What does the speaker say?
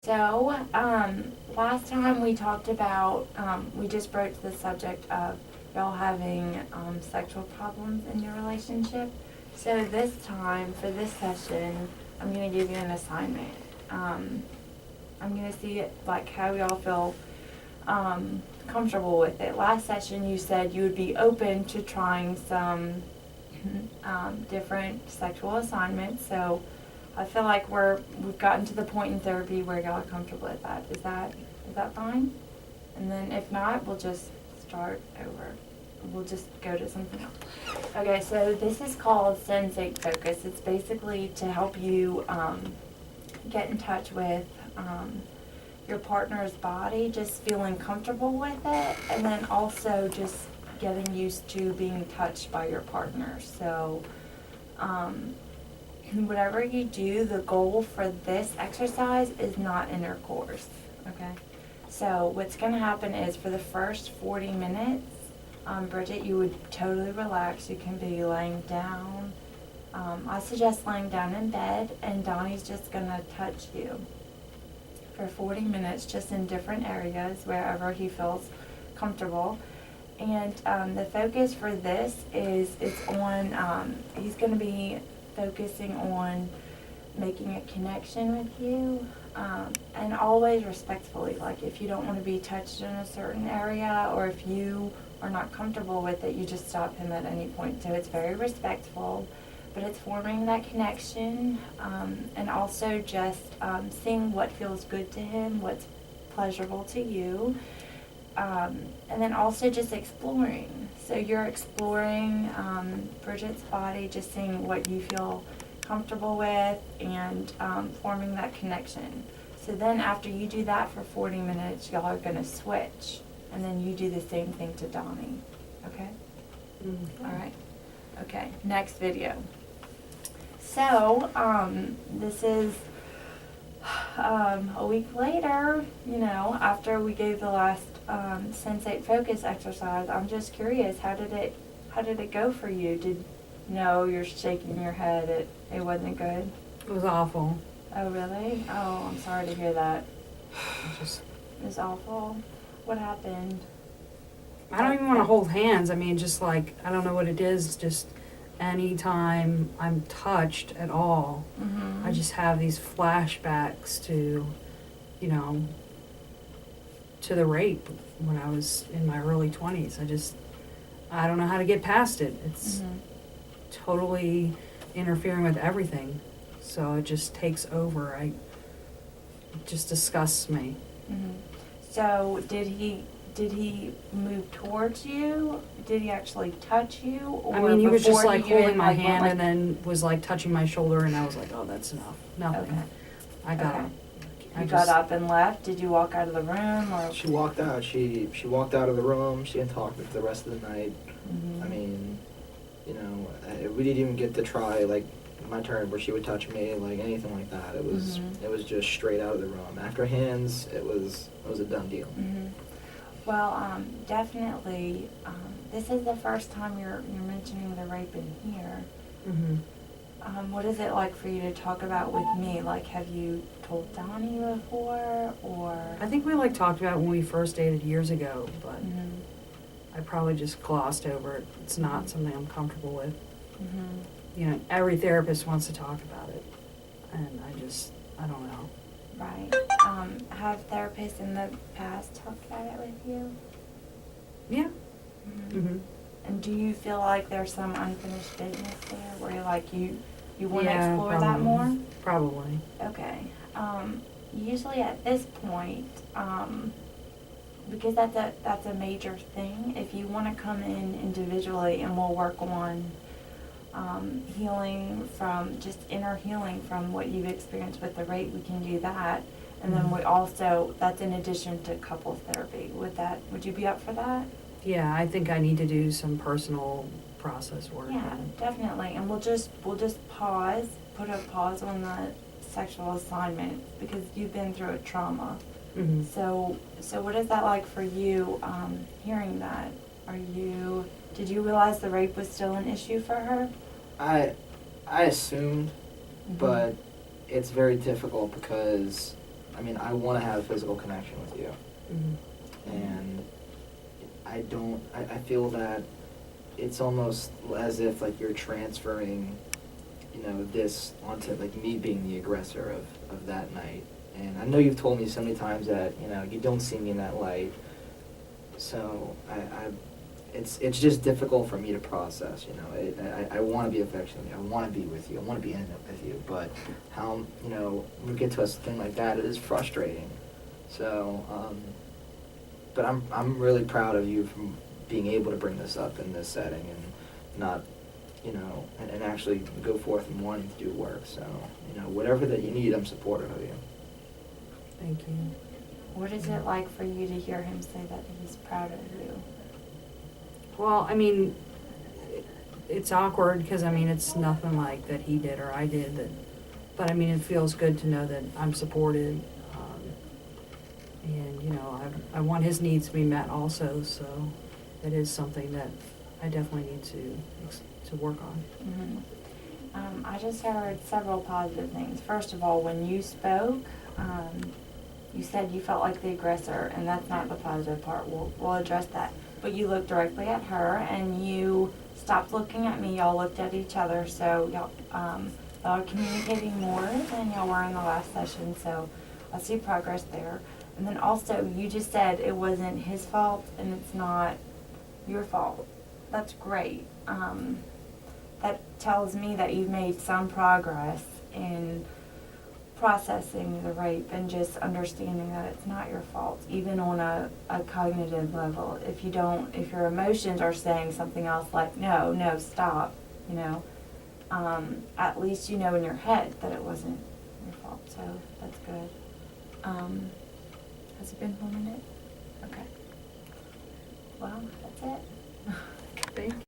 So, last time we talked about, we just broached the subject of y'all having sexual problems in your relationship. So this time, for this session, I'm going to give you an assignment. I'm going to see like how y'all feel comfortable with it. Last session you said you would be open to trying some different sexual assignments. So I feel like we've gotten to the point in therapy where y'all are comfortable with that. Is that fine? And then if not, we'll just start over. We'll just go to something else. Okay, so this is called sensate focus. It's basically to help you get in touch with your partner's body, just feeling comfortable with it, and then also just getting used to being touched by your partner. So whatever you do, the goal for this exercise is not intercourse, okay? So what's going to happen is for the first 40 minutes, Bridget, you would totally relax. You can be laying down. I suggest laying down in bed, and Donnie's just going to touch you for 40 minutes, just in different areas, wherever he feels comfortable. And the focus for this is it's on, he's going to be focusing on making a connection with you, and always respectfully. Like if you don't want to be touched in a certain area, or if you are not comfortable with it, you just stop him at any point. So it's very respectful, but it's forming that connection, and also just seeing what feels good to him, what's pleasurable to you, and then also just exploring. So you're exploring Bridget's body, just seeing what you feel comfortable with, and forming that connection. So then after you do that for 40 minutes, y'all are going to switch, and then you do the same thing to Donnie. Okay? Mm-hmm. All right. Okay, next video. So, this is a week later, after we gave the last sensate focus exercise. I'm just curious, how did it go for you? No, you're shaking your head, it wasn't good? It was awful. Oh, really? Oh, I'm sorry to hear that. Just, It was awful. What happened? I don't even want to hold hands. I mean, just like, I don't know what it is, just anytime I'm touched at all, Mm-hmm. I just have these flashbacks to, to the rape when I was in my early 20s. I don't know how to get past it. It's Mm-hmm. totally interfering with everything. So it just takes over. It just disgusts me. Mm-hmm. So did he move towards you? Did he actually touch you? Or I mean, he was just like before holding my even, hand and then was like touching my shoulder, and I was like, oh, that's enough. Nothing. Okay. I got Okay. up. You got up and left? Did you walk out of the room? Or? She walked out. She walked out of the room. She didn't talk to me for the rest of the night. Mm-hmm. I mean, we didn't even get to try like my turn where she would touch me, like anything like that. It was Mm-hmm. it was just straight out of the room. After hands, it was a done deal. Mm-hmm. Well, definitely. This is the first time you're mentioning the rape in here. Mm-hmm. What is it like for you to talk about with me? Like, have you told Donnie before, or? I think we talked about it when we first dated years ago, but Mm-hmm. I probably just glossed over it. It's not something I'm comfortable with. Mm-hmm. Every therapist wants to talk about it, and I don't know. Right. Have therapists in the past talked about it with you? Yeah. Mm-hmm. Mm-hmm. And do you feel like there's some unfinished business there where you're like, you want to Yeah, explore probably. that more? Probably. Okay. Usually at this point, because that's a major thing, if you want to come in individually and we'll work on healing from, just inner healing from what you've experienced with the rape, we can do that. And then we also, that's in addition to couples therapy. Would you be up for that? Yeah, I think I need to do some personal process work. Yeah, definitely. And we'll just pause, put a pause on the sexual assignment because you've been through a trauma. Mm-hmm. So what is that like for you, hearing that? Did you realize the rape was still an issue for her? I assumed, Mhm. but it's very difficult because I mean, I want to have a physical connection with you. Mhm. And I feel that it's almost as if like you're transferring, you know, this onto like me being the aggressor of that night. And I know you've told me so many times that, you know, you don't see me in that light. So it's just difficult for me to process, you know. I want to be affectionate with you. I want to be with you. I want to be intimate with you. But how, you know, when we get to a thing like that, it is frustrating. So, but I'm really proud of you from being able to bring this up in this setting and not, you know, and actually go forth and wanting to do work. So, you know, whatever that you need, I'm supportive of you. Thank you. What is it like for you to hear him say that he's proud of you? Well, I mean, it's awkward because, I mean, it's nothing like that he did or I did. But I mean, it feels good to know that I'm supported. And, you know, I want his needs to be met also, so it is something that I definitely need to work on. Mm-hmm. I just heard several positive things. First of all, when you spoke, you said you felt like the aggressor, and that's not the positive part. We'll address that. But you looked directly at her, and you stopped looking at me. Y'all looked at each other, so y'all are communicating more than y'all were in the last session. So I see progress there. And then also, you just said it wasn't his fault, and it's not your fault. That's great. That tells me that you've made some progress in processing the rape and just understanding that it's not your fault, even on a cognitive level. If your emotions are saying something else like, no, stop, you know, at least you know in your head that it wasn't your fault, so that's good. Has it been 1 minute? Okay.